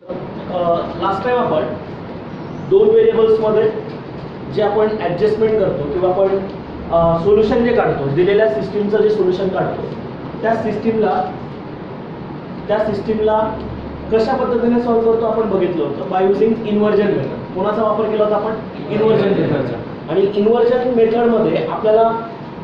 Last time आपण दोन व्हेरिएबल्समध्ये जे आपण ॲडजस्टमेंट करतो किंवा आपण सोल्युशन जे काढतो, दिलेल्या सिस्टीमचं जे सोल्युशन काढतो, त्या सिस्टीमला कशा पद्धतीने सॉल्व्ह करतो आपण बघितलं होतं. Bye using inversion method. कोणाचा वापर केला होता आपण? इन्व्हर्जन मेथडचा. आणि इन्व्हर्जन मेथडमध्ये आपल्याला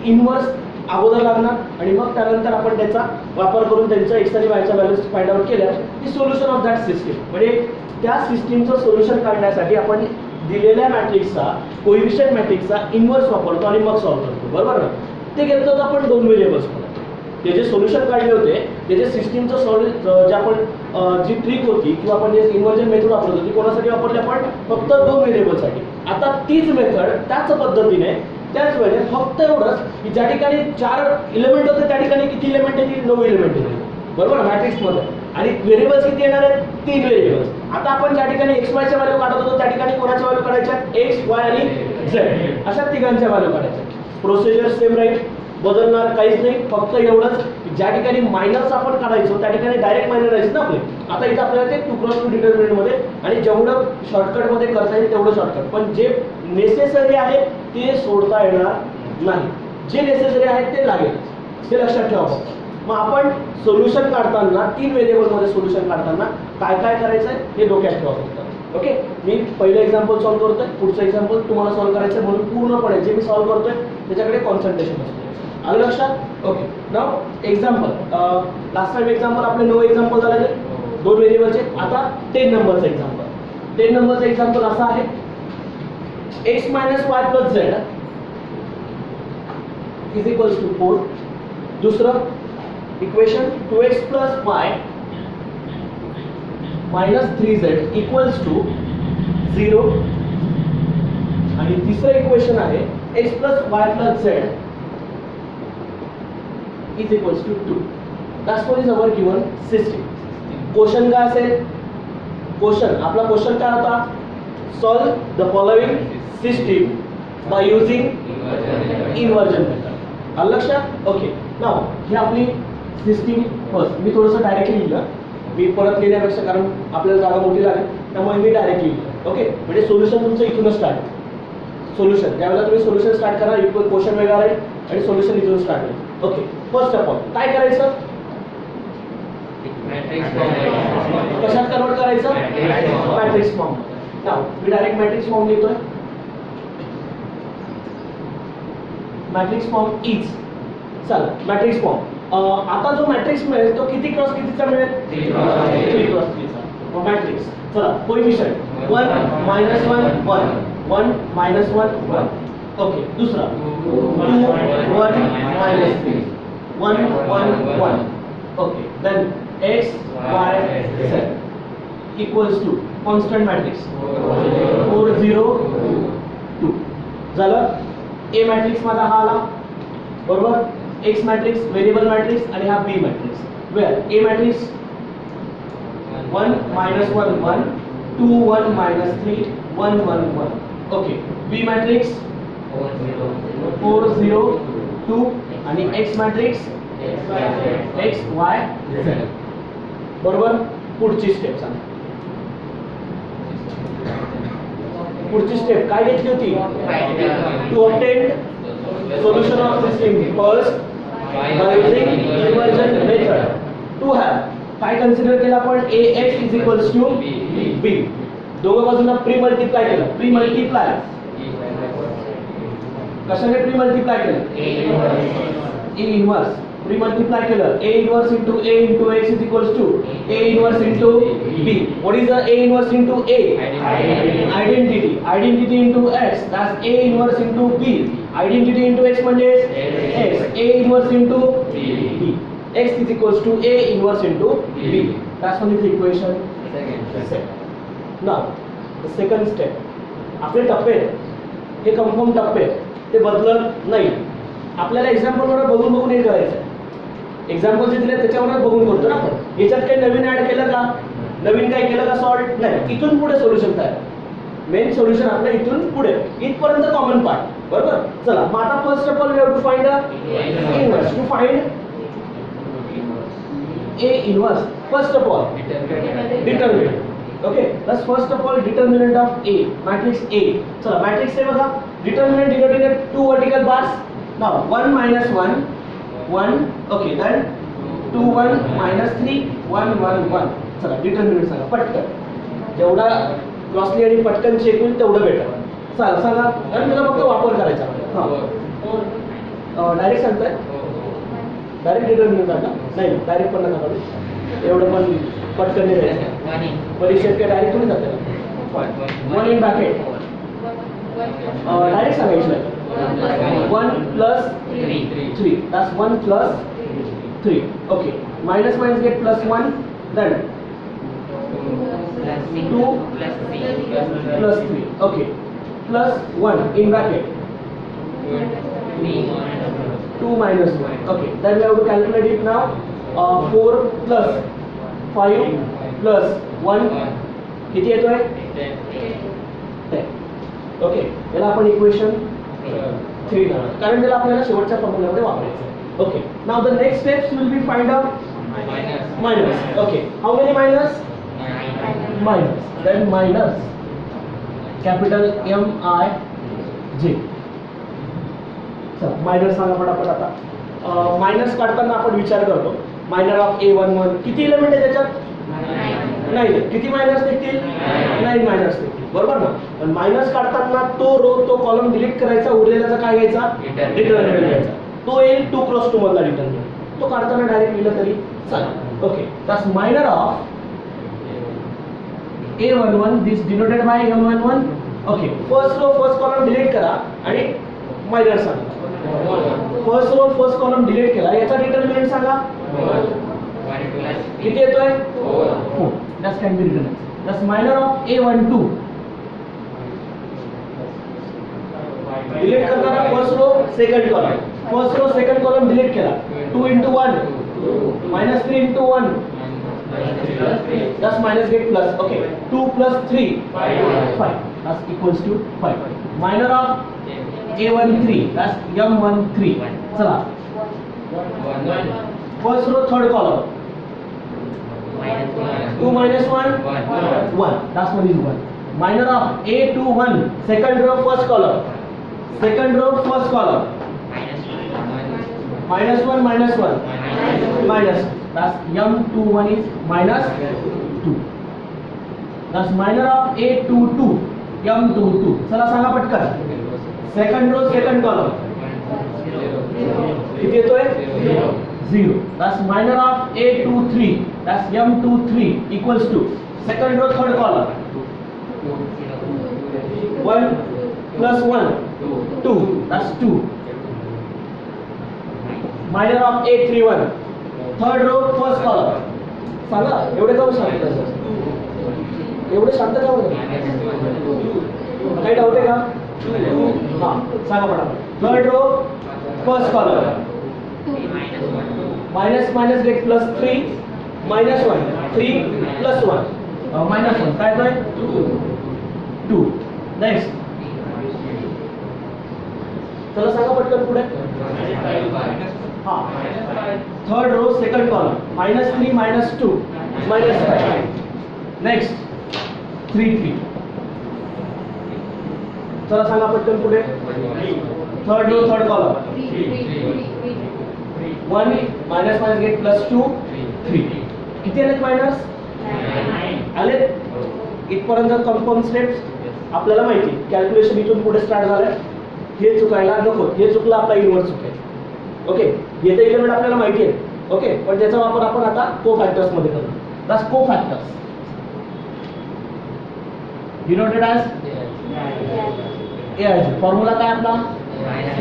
इन्व्हर्स अगोदर लागणार आणि मग त्यानंतर आपण त्याचा वापर करून त्यांच्या एक्स आणि वायच्या व्हॅल्यूज फाइंड आउट केल्या की सोल्युशन ऑफ दॅट सिस्टीम. म्हणजे त्या सिस्टीमचं सोल्युशन काढण्यासाठी आपण दिलेल्या मॅट्रिक्सचा, कोइफिशियंट मॅट्रिक्सचा इन्व्हर्स वापरतो आणि मग सॉल्व्ह करतो. बरोबर ना? ते घेतलं होतं आपण दोन व्हेरिएबल्समध्ये. ते जे सोल्युशन काढले होते त्याचे सिस्टीमचं जे आपण जी ट्रिक होती किंवा आपण जे इन्व्हर्जन मेथड वापरत होती, कोणासाठी वापरली आपण? फक्त दोन व्हेरिएबलसाठी. आता तीच मेथड त्याच पद्धतीने त्याच वेळेस फक्त एवढंच की ज्या ठिकाणी 4 एलिमेंट होते त्या ठिकाणी किती एलिमेंट येतील? 9 एलिमेंट येतील. बरोबर, मॅट्रिक्समध्ये. आणि व्हेरिएबल्स किती येणार आहेत? 3 व्हेरिएबल्स. आता आपण ज्या ठिकाणी एक्स वायच्या व्हॅल्यू काढत होतो त्या ठिकाणी कोणाच्या व्हॅल्यू काढायच्या? एक्स, वाय आणि झेड अशा तिघांच्या व्हॅल्यू काढायच्या. प्रोसिजर सेम राहील, बदलणार काहीच नाही. फक्त एवढंच ज्या ठिकाणी मायनस आपण काढायचो त्या ठिकाणी डायरेक्ट मायनर राहायचं ना आपले. आता इथं आपल्याला ते 2x2 डिटर्मिनंटमध्ये आणि जेवढं शॉर्टकटमध्ये करता येईल तेवढं शॉर्टकट, पण जे नेसेसरी आहे ते सोडता येणार नाही. जे नेसेसरी आहे ते लागेल, हे लक्षात ठेवा. मग आपण सोल्युशन काढताना 3 व्हेरिएबलमध्ये सोल्युशन काढताना काय काय करायचं आहे हे डोक्यात ठेवा फक्त. ओके, मी पहिलं एक्झाम्पल सॉल्व्ह करतोय, पुढचं एक्झाम्पल तुम्हाला सॉल्व्ह करायचं आहे, म्हणून पूर्णपणे जे मी सॉल्व्ह करतोय त्याच्याकडे कॉन्सन्ट्रेशन असतं. आलं लक्षात? ओके, नाव एक्झाम्पल. लास्ट टाइम एक्झाम्पल आपले 9 एक्झाम्पल झाले, 2 व्हेरिएबलचे. आता 10 नंबरचं एक्झाम्पल. 10 नंबरचं एक्झाम्पल असं आहे, x minus y plus z is equals to 4. दुसरं equation 2x plus y minus 3z equals to 0. आणि तिसरं इक्वेशन आहे x plus y plus z is equals to 2. That's what is our given system. Question काय असेल? आपला question काय होता? Solve the following system by using inversion method. आलं लक्षात? ओके, नाव ही आपली सिस्टीम. फर्स्ट मी थोडंसं डायरेक्टली लिहिलं, मी परत लिहिण्यापेक्षा, कारण आपल्याला जागा मोठी लागेल त्यामुळे मी डायरेक्टली लिहिलं. ओके, म्हणजे सोल्युशन तुमचं इथूनच स्टार्ट. सोल्युशन ज्यावेळेला तुम्ही सोल्युशन स्टार्ट करा, क्वेश्चन वेगळा राहील आणि सोल्युशन इथून स्टार्ट होईल. ओके, फर्स्ट ऑफ ऑल काय करायचं? कशात कन्वर्ट करायचं? Matrix form. नाव मी डायरेक्ट मॅट्रिक्स फॉर्म लिहितोय. मॅट्रिक्स फॉर्म इज, चला मॅट्रिक्स फॉर्म. आता जो मॅट्रिक्स मिळेल तो किती क्रॉस कितीचा मिळेल? 3 क्रॉस 3चा मॅट्रिक्स. चला कोइफिशियंट 1 मायनस 1 1 1 मायनस 1 1. ओके, दुसरा 2 1 minus 3 1 1 1. Okay, then x y z equals to constant matrix 4 0 2. झालं. ए मॅट्रिक्स माझा हा आला, बरोबर. एक्स मॅट्रिक्स व्हेरिएबल मॅट्रिक्स आणि हा B matrix. Where A matrix 1 minus 1 1 2 1 minus 3 1 1 1. Okay, B matrix 4 0 2 आणि X matrix X Y Z. बरोबर. पुढची स्टेप सांगा. पुढची स्टेप काय घेतली होती? To obtain solution of system first by using inversion method. To have काय कन्सिडर केलं आपण? ax इज इक्वल्स टू b. दोघं बाजूंना प्री मल्टिप्लाय केलं. प्री मल्टिप्लाय कशाने प्री मल्टिप्लाय केलं? a inverse. प्री मल्टिप्लाय केलं. a inverse into a into x is equals to a inverse into b. What is the a inverse into a? Identity. Identity into x, that's a inverse into b. Identity into x म्हणजे x. a inverse into b. x is equals to a inverse into b. That's one is the equation second. Now the second step. आपले टप्पे हे confirm टप्पे ते बदलत नाही. आपल्याला एक्झाम्पलवर बघून हे करायचं आहे. एक्झाम्पल जे दिले त्याच्यावर बघून करतो ना आपण. याच्यात काही नवीन ऍड केलं का? नवीन काय केलं का? सॉल्ट नाही. इथून पुढे सोल्युशन तयार. मेन सोल्युशन आपलं इथून पुढे इथपर्यंत कॉमन पार्ट. बरोबर. चला मग आता first of all we have to find inverse. To find A inverse, first of all determinant. Okay, let's first of all determinant of A, matrix A. चला matrix A बघा, determinant denoted in two vertical bars. Now 1 minus 1 1, okay, then 2 1 minus 3 1 1 1. चला determinant सांगा पटकन, जेवढा क्रॉसली आणि पटकन check होईल तेवढं बेटर. चला सांगा, आणि मला फक्त वापर करायचा. हां डायरेक्ट सांगताय, डायरेक्ट डिटर्मिनंट सांगा. नाही डायरेक्ट पण नका काढू, एवढं पण पटकन नाही द्यायचं. परीक्षेत काय डायरेक्ट थोडी जाते. 1 इन ब्रॅकेट डायरेक्ट सांगायचं. 1 plus 3, that's 1 plus 3. Okay, minus minus get plus 1, then 2 plus 3. Okay, plus 1 in bracket. 2 minus 1. Okay, then we have to calculate it now. 4 plus 5 plus 1 किती येतोय? 10. ओके, याला आपण इक्वेशन 3 ना, कारण त्याला आपल्याला शेवटच्या फॉर्म्युल्यामध्ये वापरायचं आहे. Okay, now the next steps will be find out minus. Okay, how many minus? Minus, then minus capital M I J. चला मायनस सांगा पटापट. आता मायनस काढताना आपण विचार करतो मायनर ऑफ A11 किती एलिमेंट आहे त्याच्यात? 9. किती मायनस निघतील? 9 मायनस निघतील, बरोबर ना. पण मायनस काढताना तो रो तो कॉलम डिलीट करायचा, उरलेल्याचा काय घ्यायचा? डिटर्मिनंट घ्यायचा. तो येईल 2 क्रॉस 2 मधला डिटर्मिनंट, तो काढताना डायरेक्ट लिहिलं तरी चालेल. Okay, that's minor of A11 this denoted by M11. Okay, first row first column delete करा आणि मायनर सांगा. First row first column delete केला, याचा डिटर्मिनंट सांगा. किती येतोय? 4. That's can be written that's minor of A12. Delete करताना first row second column, first row second column delete केला. 2 into 1 minus 3 into 1, that's minus get plus. Okay, 2 plus 3 5, that's equals to 5. Minor of A13, that's M13. चला first row third column, 2 minus 1 1, that's 1 is 1. Minor of A21 second row first column, second row first column, minus 1 minus 1 minus, that's M21 is minus 2. That's minor of A22 M22. चला सांगा पटकन. Second row second column किती येतोय? 0. That's minor of A23, that's M23 equals to second row third column, 1 plus 1 2, that's 2. Minor of A31 third row first column. सांगा एवढे का शांत आहे? एवढे शांत का होतं? काही डाऊट आहे का? हां सांगा पटापट. Third row first column, minus minus get plus 3 minus 1 3 plus 1 minus 1 काय होय? 2. नेक्स्ट चला सांगा पटकन पुढे. हां third row second column, -3 -2 -5. Next 3 3. चला सांगा पटकन पुढे. Third row third column, 1 minus minus get plus 2 3. किती आलेत मायनस? आले. इथपर्यंत कंपाऊंड स्टेप्स आपल्याला माहिती. कॅल्क्युलेशन इथून पुढे स्टार्ट झालं. हे चुकायला नको, हे चुकलं आपला इन्व्हर्स चुकेल. ओके, येते एलिमेंट आपल्याला माहिती आहे. ओके, पण त्याचा वापर आपण आता कोफॅक्टर्स मध्ये करू. That's cofactors denoted as AIJ. Formula काय आपला?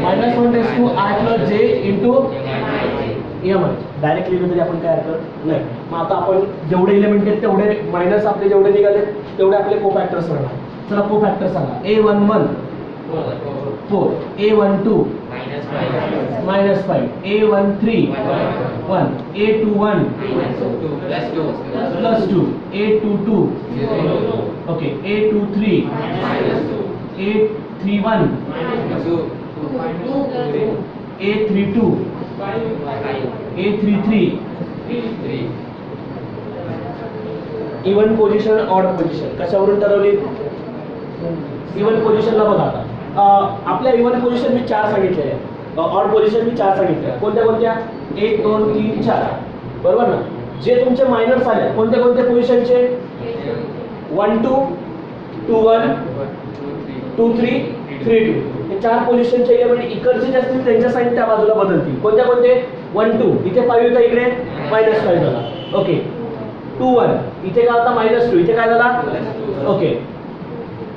-1 j इंटू EMI. डायरेक्ट लिहिलं तरी आपण काय हरकत नाही. मग आता आपण जेवढे एलिमेंट आहेत तेवढे मायनस आपले जेवढे निघाले तेवढे आपले कोफॅक्टर्स राहणार. चला कोफॅक्टर सांगा. A11 4, A12 -5, A13 1, A21 +2, A22 okay, A23 A31 A32 A33 even position odd position कशावरून ठरवली? इव्हन पोझिशनला बघा आता आपल्या इव्हन पोझिशन मी 4 सांगितलेले आहे, ऑड पोझिशन मी 4 सांगितले. कोणत्या कोणत्या? 1 2 3 4, बरोबर ना? जे तुमचे मायनर्स आले कोणत्या कोणत्या पोझिशनचे? 1 2 2 1 2 3 3 2. हे 4 पोझिशनचे एलिमेंट इकडचे जे असतील त्यांच्या साईन त्या बाजूला बदलतील. कोणत्या कोणते? 1 2 इथे 5 होता, इकडे -5 झाला. ओके. 2 1 इथे काय होता? -2 इथे काय झाला? ओके.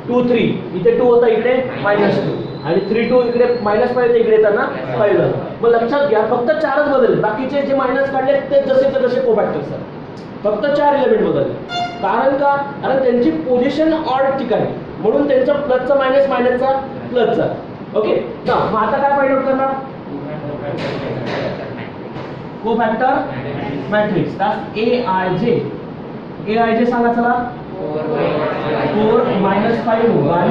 2 3 इथे 2 होता, इकडे -2 आणि 3 2 इकडे -5 होता, इकडे येताना 5 झाला. मग लक्षात घ्या फक्त 4च बदलले, बाकीचे जे मायनस काढले ते जसेचे तसे कोफॅक्टर्स आहेत. फक्त 4 एलिमेंट बदलले. कारण का? कारण त्यांची पोझिशन ऑड ठिकाणी, म्हणून त्यांचा प्लसचा मायनस मायनसचा प्लसचा. ओके. मग आता काय फाइंड आउट करणार? कोफॅक्टर मॅट्रिक्स. त्यात AIJ सांगा चला. 4 -5 1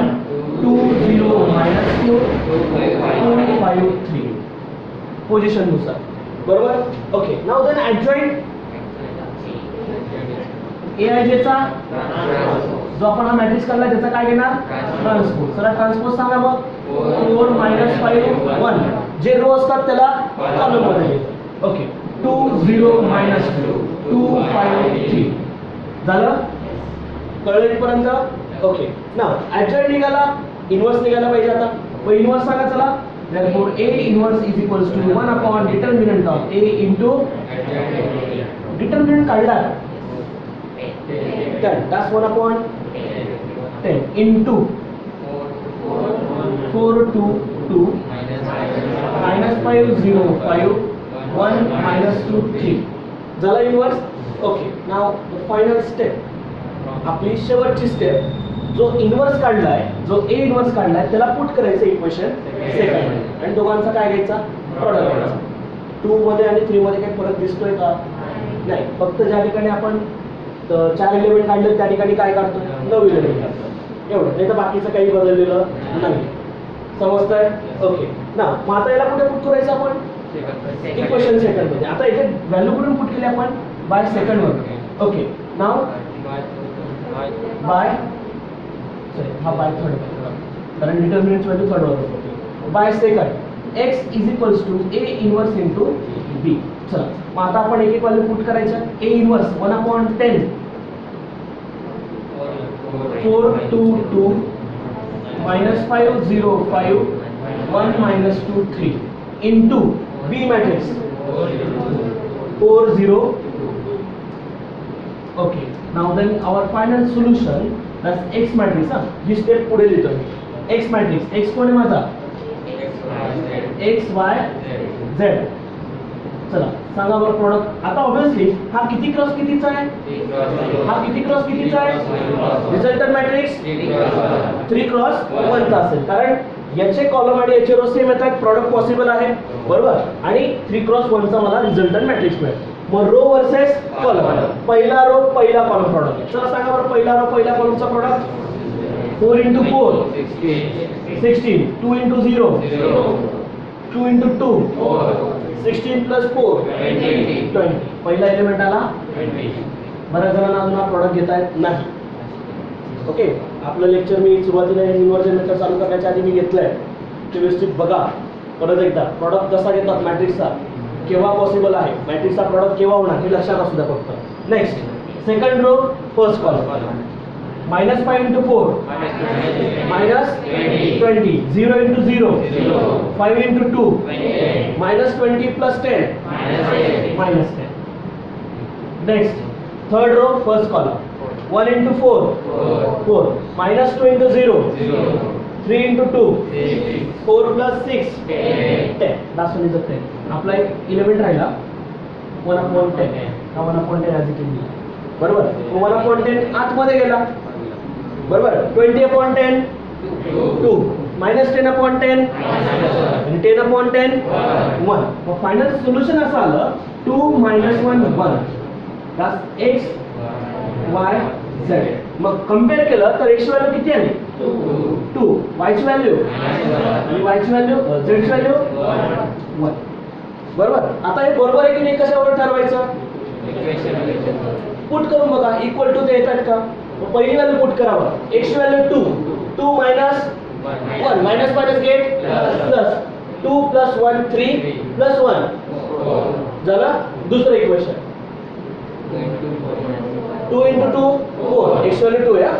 2 0 -2 2 5 3 पोझिशन नुसार, बरोबर. Okay. Now then adjoint AIJ चा जो आपण हा मॅट्रिक्स काढला त्याचा काय घेणार? ट्रान्सपोज. चला ट्रान्सपोज सांगा मग. 4 -5 1 जे रो असतात त्याला कॉलम मध्ये घेतात. ओके. 2 0 -2 2 5 3 झालं? कळलं इथपर्यंत? ओके. नाउ ऍडजॉइंट निघाला, इन्व्हर्स निघाला पाहिजे आता. मग इन्व्हर्स सांगा चला. therefore A inverse is equals to 1 upon determinant of A into determinant काढला 10, that's 1 upon 10 into 4 2 2 -5 0 5 1 -2 3 झाला inverse. Okay. Now final step, आपली शेवटची स्टेप. जो इन्व्हर्स काढलाय, जो A इन्व्हर्स काढलाय त्याला पुट करायचं इक्वेशन सेकंड आणि दोघांचा काय घ्यायचा? प्रॉडक्ट घ्यायचा. 2 मध्ये आणि 3 मध्ये काही फरक दिसतोय का? नाही. फक्त ज्या ठिकाणी आपण 4 एलिमेंट काढले त्या ठिकाणी काय काढतोय? 9 एलिमेंट काढतोय, एवढं. नाही तर बाकीचं काही बदललेलं नाही. समजतंय? ओके. ना मग आता याला कुठे पुट करायचं आपण? इक्वेशन सेकंड मध्ये. आता इथे व्हॅल्यू कुठून पुट केली आपण? बाय सेकंड वर. ओके. नाउ बाय हा बाय थर्ड, कारण डिटर्मिनंट व्हॅल्यू थर्ड वर होती. By second x is equals to A inverse into B. चला मग आता आपण एक एक व्हॅल्यू पुट करायचं. A inverse 1 upon 10 4 2 2 -5 0 5 1 -2 3 into B matrix 4 0. Okay. Now then our final solution, that's X matrix. He step पुढे लिहितो मी. X matrix. X कोण आहे माझा? X Y Z. चला सांगा बरं प्रोडक्ट. आता ऑब्वियसली हा किती क्रॉस कितीचा आहे? हा किती क्रॉस कितीचा आहे? रिझल्टंट मॅट्रिक्स 3 क्रॉस 1 चा असेल, कारण याचे कॉलम आणि याचे रो सेम येतात, प्रॉडक्ट पॉसिबल आहे, बरोबर. आणि 3 क्रॉस 1 चा मला रिझल्टंट मॅट्रिक्स मिळेल. मग रो वर्सेस कॉलम. पहिला रो पहिला कॉलम प्रॉडक्ट. चला सांगा बरं पहिला रो पहिल्या कॉलमचा product. 4 into 4 16 2 into 0 2 into 2 16 plus 4 20. पहिला एलिमेंट आला 20. बऱ्याच जणांना अजून हा प्रॉडक्ट घेता येत नाही. ओके. आपलं लेक्चर मी सुरुवातीला इन्व्हर्जन मेथड चालू करण्याच्या आधी मी घेतलंय, ते व्यवस्थित बघा परत एकदा. प्रॉडक्ट कसा घेतात मॅट्रिक्सचा, केव्हा पॉसिबल आहे, मॅट्रिक्सचा प्रॉडक्ट केव्हा होणार हे लक्षात असू द्या फक्त. Next second row first column. -5 into 4 -20 0 into 0 5 into 2 -20 plus 10 -10. Next third row first column 1 into 4 4 -2 into 0 3 into 2 4 plus 6 10. Last one is a 10. आपला एक एलिमेंट राहिला 1 upon 10. हा 1 upon 10 as it is, बरोबर. 1 upon 10 आतमध्ये गेला, बरोबर. 20 upon 10 2 -10 upon 10 आणि 10 upon 10 1. मग फायनल सोल्युशन असं आलं 2 - 1 1. that's x y z. मग कंपेअर केलं तर x ची व्हॅल्यू किती आली? 2. y ची व्हॅल्यू आणि y ची व्हॅल्यू z ची व्हॅल्यू 1. बरोबर. आता हे बरोबर आहे की नाही कशावर ठरवायचं? पुट करून बघा इक्वल टू ते येतात का. मग पहिली व्हॅल्यू पुट करावा. x ची value 2 minus 1 minus minus get plus 2 plus 1 3 plus 1 झाला. दुसरं इक्वेशन 2 into 2 4 x व्हॅल्यू 2 या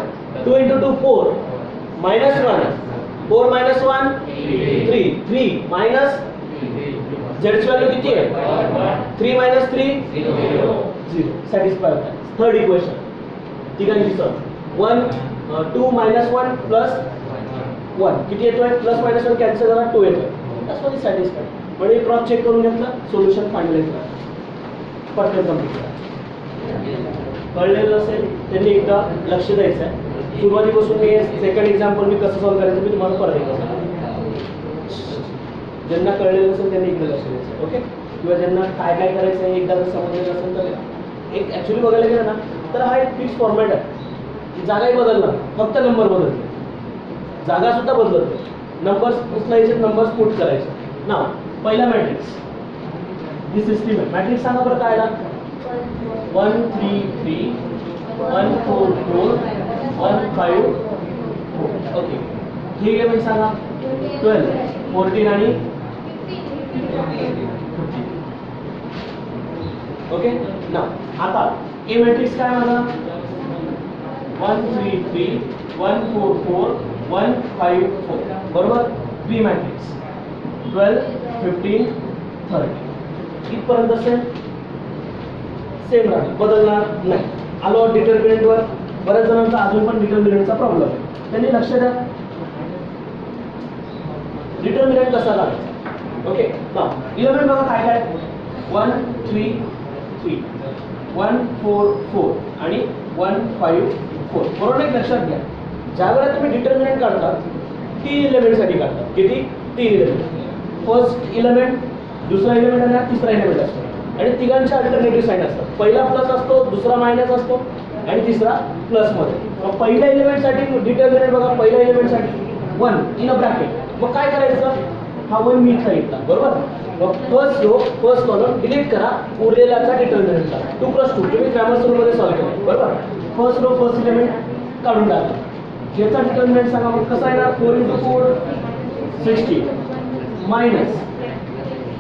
2 into 2 4 minus 1 4 minus 1 3 3 minus z ची व्हॅल्यू किती आहे 3 minus 3 0 सॅटिस्फाय होता. थर्ड इक्वेशन तिघांची सम 1 2 minus 1 plus 1 किती येतोय प्लस मायनस 1 कॅन्सल झाला 2 येतोय. That's what is satisfied. म्हणजे क्रॉस चेक करून घेतलं सोल्युशन फायनलाइज करा पटकन कंप्लीट करा. कळलेलं असेल त्यांनी एकदा लक्ष द्यायचं आहे. सुरुवातीपासून मी सेकंड एक्झाम्पल मी कसं सॉल्व्ह करायचं मी तुम्हाला परत एकदा सांगतो. ज्यांना कळलेलं असेल त्यांनी एकदा लक्ष द्यायचं. ओके. किंवा ज्यांना काय काय करायचं आहे एकदा जर समजलेलं असेल तर एक ॲक्च्युली बघायला गेलं ना तर हा एक फिक्स फॉर्मॅट आहे. जागाही बदलला फक्त नंबर बदलते. जागा सुद्धा बदलते. नंबर्स उचलायचे नंबर्स पुट करायचे. नाव पहिला मॅट्रिक्स ही सिस्टीम आहे. मॅट्रिक्स सांगा बरं काय आला 1 3 3 1 4 4 1 5 4. ओके. ही एलिमेंट सांगा 12 14 आणि 15. ओके. नाव आता ए मॅट्रिक्स काय माझा 1 3 3 1 4 4 1 5 4 बरोबर. बी मॅट्रिक्स 12 15 30 इथपर्यंत असेल सेम राहणार बदलणार नाही. आलो डिटर्मिनंटवर. बऱ्याच जणांचा अजून पण डिटर्मिनंटचा प्रॉब्लेम आहे. त्यांनी लक्ष द्या डिटर्मिनंट कसा लावायचा. ओके. नाव इलेमेंट बघा काय काय 1 3 3 1 4 4 आणि 1 5 4 बरोबर. एक लक्षात घ्या ज्यावेळेला तुम्ही डिटर्मिनंट काढता 3 एलिमेंटसाठी काढता. किती 3 एलिमेंट. फर्स्ट एलिमेंट दुसरा एलिमेंट आणि तिसरा एलिमेंट असतो आणि तिघांचे अल्टरनेटिव्ह साईन असतात. पहिला प्लस असतो दुसरा मायनस असतो आणि तिसरा प्लस मध्ये. मग पहिल्या एलिमेंटसाठी डिटर्मिनंट बघा पहिल्या एलिमेंटसाठी 1 इन अ ब्रॅकेट. मग काय करायचं हा 1 मी इथला घेतला बरोबर. मग first row first column delete करा उरलेलाचा डिटर्मिनंट करा 2 + 2 तुम्ही ग्रामर रूलमध्ये सॉल्व्ह केलं बरोबर. फर्स्ट रो फर्स्ट एलिमेंट काढून टाका. याचा डिटर्मिनंट सांगा मग कसा आहे ना 4 × 4 60 मायनस.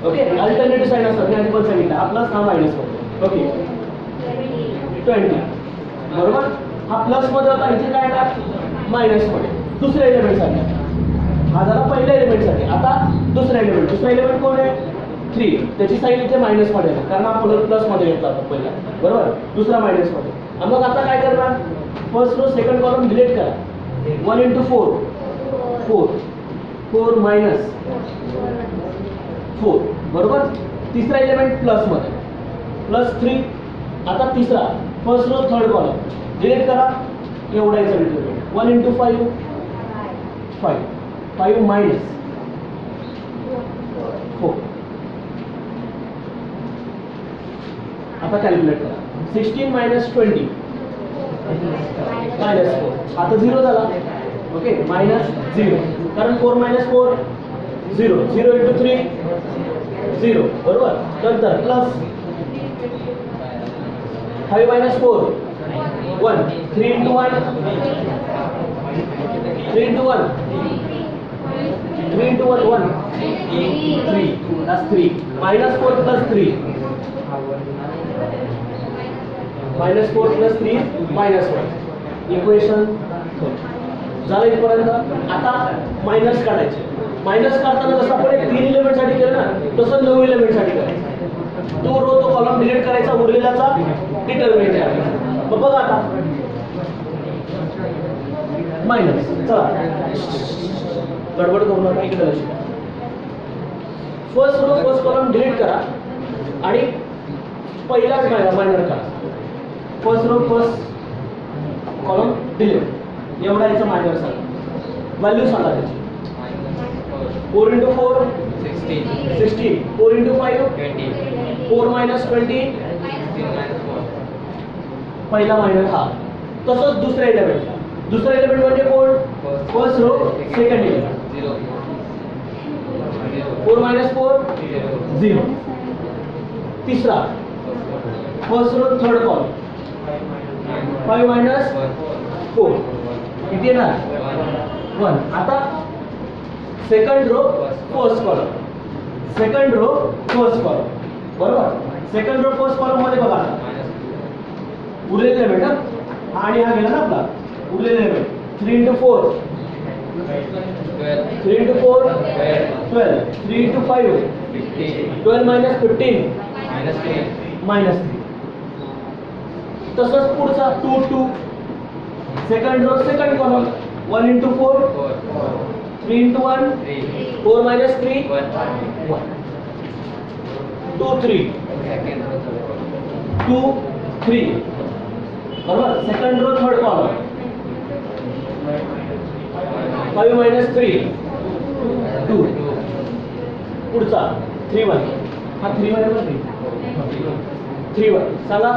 ओके. अल्टरनेटिव्ह साईन असतात मी आधी पण सांगितलं हा प्लस हा मायनस होतो. ओके 20 बरोबर. हा प्लस मध्ये होता इथे काय येणार मायनस मध्ये. दुसऱ्या एलिमेंटसाठी हा झाला पहिल्या एलिमेंटसाठी. आता दुसरा एलिमेंट. दुसरा एलिमेंट कोण आहे 3 त्याची साईन इथे मायनस मध्ये आहे कारण हा प्लस मध्ये घेतला होता पहिला बरोबर. दुसरा मायनस मध्ये. मग आता काय करणार first row second column delete करा 1 × 4 4 4 मायनस 4 बरोबर. तिसरा एलिमेंट प्लस मध्ये प्लस 3. आता तिसरा first row third column delete करा एवढा याचा डिटर्मिनंट 1 × 5 5 5 मायनस 4. आता कॅल्क्युलेट करा 16 मायनस 20 मायनस 4 आता 0 झाला. ओके मायनस 0 कारण 4 मायनस 4 0 0 × 3 0 बरोबर. नंतर plus 5 minus 4 1 3 × 1 3 × 1 3 × 1 1 3 that's 3 minus 4 plus 3 minus 4 plus 3 minus 1 equation झालं इथपर्यंत. आता मायनस काढायचे. मायनस काढताना जसं आपण एक 3 एलिमेंटसाठी केलं ना तसं 9 एलिमेंटसाठी करायचं. तो रो तो कॉलम डिलीट करायचा उरलेलाचा डिटर्मिनंट करायचा. मग बघा आता मायनस. चला गडबड करू नका इकडे लक्ष द्या. First row first column delete करा आणि पहिलाच मायनर करा. First row first column delete एवढा याचा मायनर सांगा. व्हॅल्यू सांगा त्याची 4 × 4 16 4 × 5 20 4 minus 20 पहिला मायनर हा. तसंच दुसरा एलिमेंट. दुसरा एलिमेंट म्हणजे कोण first row second element 4 minus 4 0. तिसरा first row third column 5 minus 4 किती येणार 1. आता सेकंड रो फर्स्ट कॉलम बरोबर. सेकंड रो फर्स्ट कॉलम मध्ये बघा उरलेले एलिमेंट आणि हा गेला ना आपला उरलेले element 3 into 4 3 into 4 12 3 into 5 12 minus 15 minus 3. तसंच पुढचा 2 2 second row second column 1 into 4 3 into 1 4 minus 3 1 2 3 2 3 बरोबर. Second row third column 5 minus 3 2 पुढचा 3 1 हा 3 1 आहे 3 1 सांगा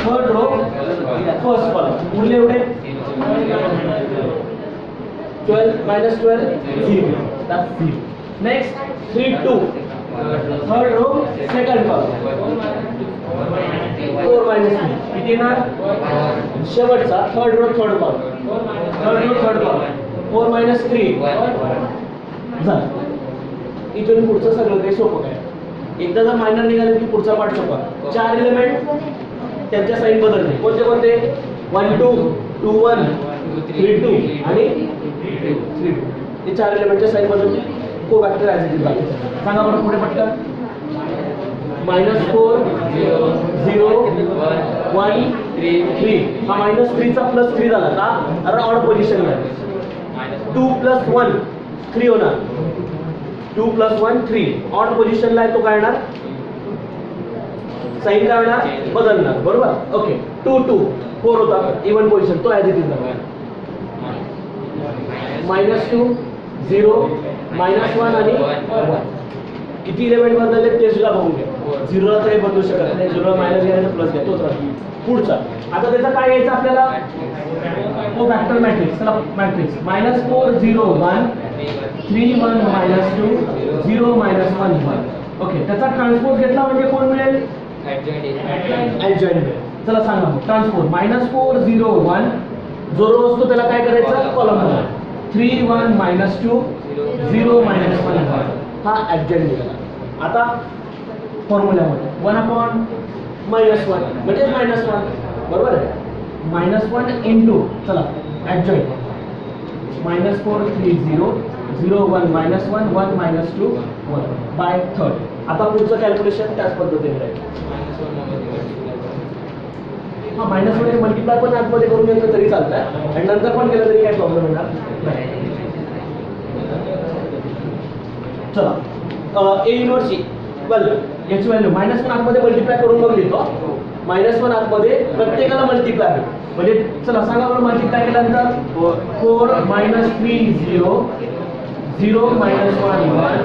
थर्ड रो फर्स्ट कॉलम उरले एवढे 12 minus 12 0 that's 0. Next 3 2 third row second column 4 minus 3 किती येणार शेवटचा third row third column 4 minus 3 झालं. इथून पुढचं सगळं काही सोपं काय एकदा जर मायनर निघाले की पुढचा पार्ट सोपा. 4 एलिमेंट त्यांच्या साईन बदलले कोणते कोणते 1 2 2 1 3 2 आणि 3 2 हे 4 एलिमेंटच्या साईन बदलले को फॅक्टर ॲज इट इज बाकी सांगा बरं पुढे पटकन -4 0 1 3 हा -3 चा +3 झाला का अरे ऑड पोझिशन ला 2 + 1 3 होणार 2 + 1 3 ऑड पोझिशन ला आहे तो काय येणार साइन काय होणार बदलणार बरोबर. ओके 2 2 4 होता इवन पोझिशन तो ॲज इट इज राहणार -2 0 -1 आणि 1 किती एलिमेंट बदलले ते सुद्धा बघून घ्या. 0 ला तरी बदलू शकत नाही 0 ला मायनस घ्यायला प्लस घ्या तोच राहतो. पुढचा आता त्याचा काय घ्यायचं आपल्याला को फॅक्टर मॅट्रिक्स. चला मॅट्रिक्स -4 0 1 3 1 -2 0 -1 1. ओके त्याचा ट्रान्सपोज घेतला म्हणजे कोण मिळेल ऍडजॉइंट. चला सांगा ट्रान्सपोज -4 0 1 जो रो असतो त्याला काय करायचं कॉलम मध्ये 3 1 -2 0 -1 1 हा ऍडजॉइंट निघाला. आता फॉर्म्युल्यामध्ये 1/-1 म्हणजे -1 बरोबर आहे. -1 इंटू चला ऍडजॉइंट -4 3 0 0 1 -1 1 -2 1 बाय थर्ड. आता पुढचं कॅल्क्युलेशन त्याच पद्धतीने राहील. हा -1 मल्टिप्लाय पण आतमध्ये करून घेतलं तरी चालतंय आणि नंतर पण केलं तरी काही प्रॉब्लेम येणार नाही. चला ए इनव्हर्स वेल याची व्हॅल्यू -1 आतमध्ये मल्टिप्लाय करून बघ लिहितो. -1 आतमध्ये प्रत्येकाला मल्टिप्लाय म्हणजे चला सांगा बरं मल्टिप्लाय केल्यानंतर 4 -3 0 0 -1 1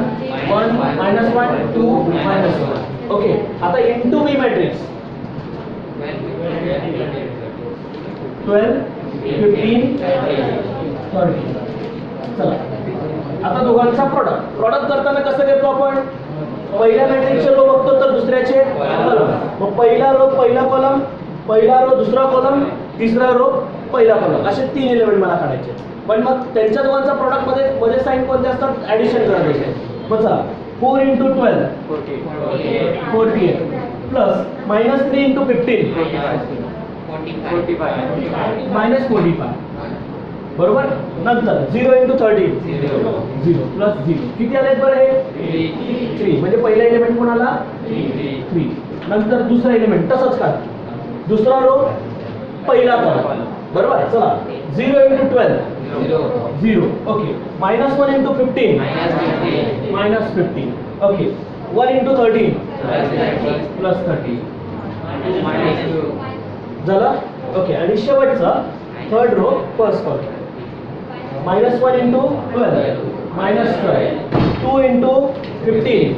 1 -1 2 -1. ओके आता इंटू मी मॅट्रिक्स 12 15 30. चला आता दोघांचा प्रॉडक्ट करताना कसं घेतो आपण पहिल्या मॅट्रिक्सचे रो बघतो तर दुसऱ्याचे कॉलम. मग पहिला रो पहिला कॉलम पहिला रो दुसरा कॉलम तिसरा रो पहिला कॉलम असे 3 एलिमेंट मला काढायचे. पण मग त्यांच्या दोघांचा प्रॉडक्ट मध्ये साइन कोणते असतात ऍडिशन करायचे. मग चला 4 × 12 48 प्लस -3 × 15 -45 बरोबर. नंतर 0 × 13 0 प्लस 0 किती आले बरं हे 3 म्हणजे पहिला एलिमेंट कोणाला 3. नंतर दुसरा एलिमेंट तसंच का दुसरा रो पहिला कॉलम बरोबर. चला 0 × 12 0 ओके -1 × 15 -15 ओके 1 × 13 +30 झालं. ओके आणि शेवटचा third row first column -1 × 12 -12 2 × 15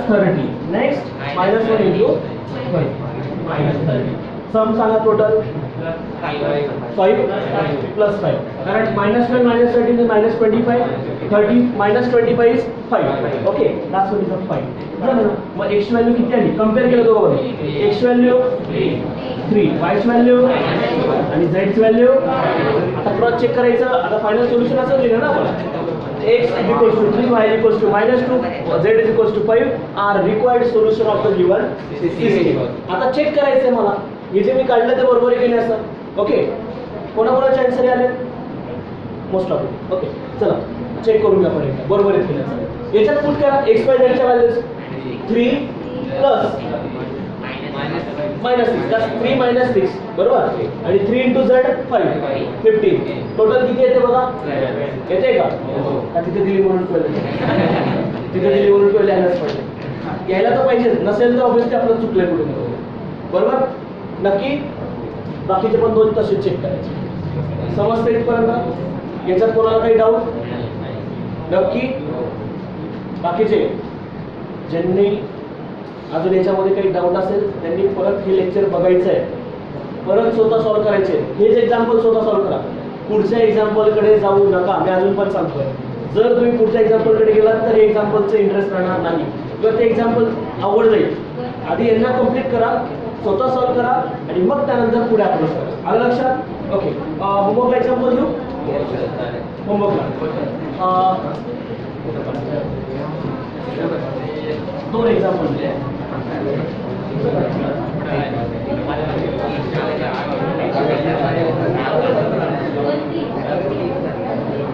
+30 next -1 × 12 -30 sum सांगा टोटल 5 plus 5 कारण -12 minus 13 is -25 30 minus 25 is 5 okay last one is 5 झालं ना मग x व्हॅल्यू किती आली कंपेअर केलं दोघं x व्हॅल्यू 3 y व्हॅल्यू आणि z व्हॅल्यू आता क्रॉस चेक करायचं आता फायनल सोल्युशन असं लिहिलं ना आपण x equals to 3 y equals to -2 z is equals to 5 are required solution of the given system आता चेक करायचंय मला हे जे मी काढलं ते बरोबर आहे की नाही असं ओके कोणाकोणाचे आन्सर आले मोस्ट ऑफ ओके चला चेक करून घ्या आपण बरोबर आहे की नाही याच्यात पुट करा x y z च्या व्हॅल्यूज 3 प्लस -6 3 -6 बरोबर आणि 3 into z 5 15 टोटल किती येते बघा येते का का तिथे दिली म्हणून 12 तिथे दिली म्हणून 12 यायलाच पाहिजे यायला तर पाहिजे नसेल तर ऑब्विसली आपलं चुकलंय कुठे बरोबर नक्की बाकीचे पण दोन तसे चेक करायचे समजते इथपर्यंत याच्यात कोणाला काही डाऊट नक्की बाकीचे ज्यांनी अजून याच्यामध्ये काही डाऊट असेल त्यांनी परत हे लेक्चर बघायचं आहे परत स्वतः सॉल्व्ह करायचे हेच एक्झाम्पल स्वतः सॉल्व्ह करा पुढच्या एक्झाम्पलकडे जाऊ नका मी अजून पण सांगतोय जर तुम्ही पुढच्या एक्झाम्पलकडे गेलात तर हे एक्झाम्पलचं इंटरेस्ट राहणार नाही किंवा ते एक्झाम्पल आवड जाईल आधी यांना कम्प्लीट करा स्वतः सॉल्व्ह करा आणि मग त्यानंतर पुढे अप्रोच करा आलं लक्षात ओके होमवर्कला एक्झाम्पल घेऊ होमवर्कला दोन एक्झाम्पल दिले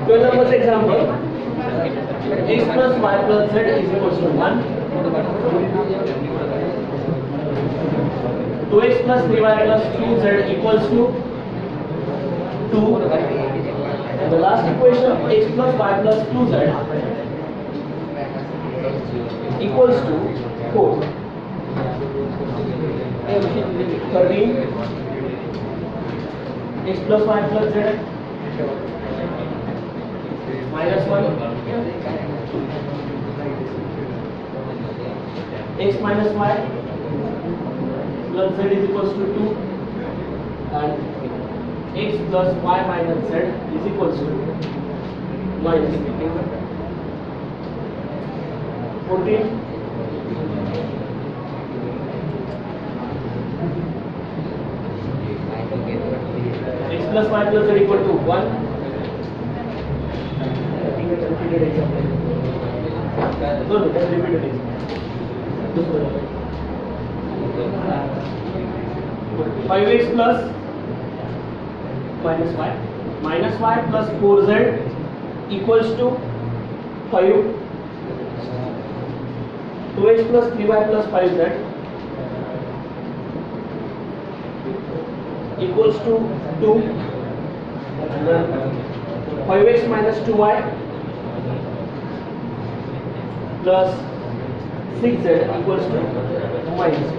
12 numbers example x plus y plus z is equals to 1 2x plus 3y plus 2z equals to 2 and the last equation x plus y plus 2z equals to 4 13 x plus y plus z minus 1 x minus y plus z is equals to 2 and x plus y minus z is equals to minus 14 x plus y plus z equal to 1 no, that's repeated example. 5x plus minus y plus 4z equals to 5 2x plus 3y plus 5z equals to 2 and then 5x minus 2y plus 6z equals to minus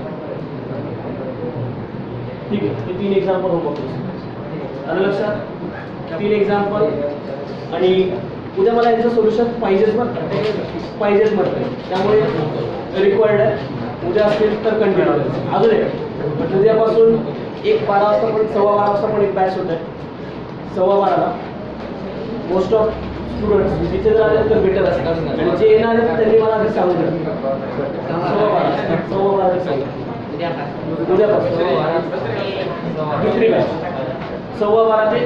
ठीक आहे हे तीन example homework आलं लक्षात तीन example आणि उद्या मला याचं सोल्युशन पाहिजेच म्हटलं त्यामुळे रिक्वायर्ड आहे उद्या असेल तर कंटिन्यू अजून एक उद्यापासून 1:12 वाजता पण 12:15 वाजता पण एक बॅच होत आहे 12:15ला मोस्ट ऑफ स्टुडंट्स जिथे जर आले तर बेटर असेल आणि जे येणार आहेत त्यांनी मला आधी सांगू द्या 12:15 सांगा उद्यापासून दुसरी बॅच 12:15 ते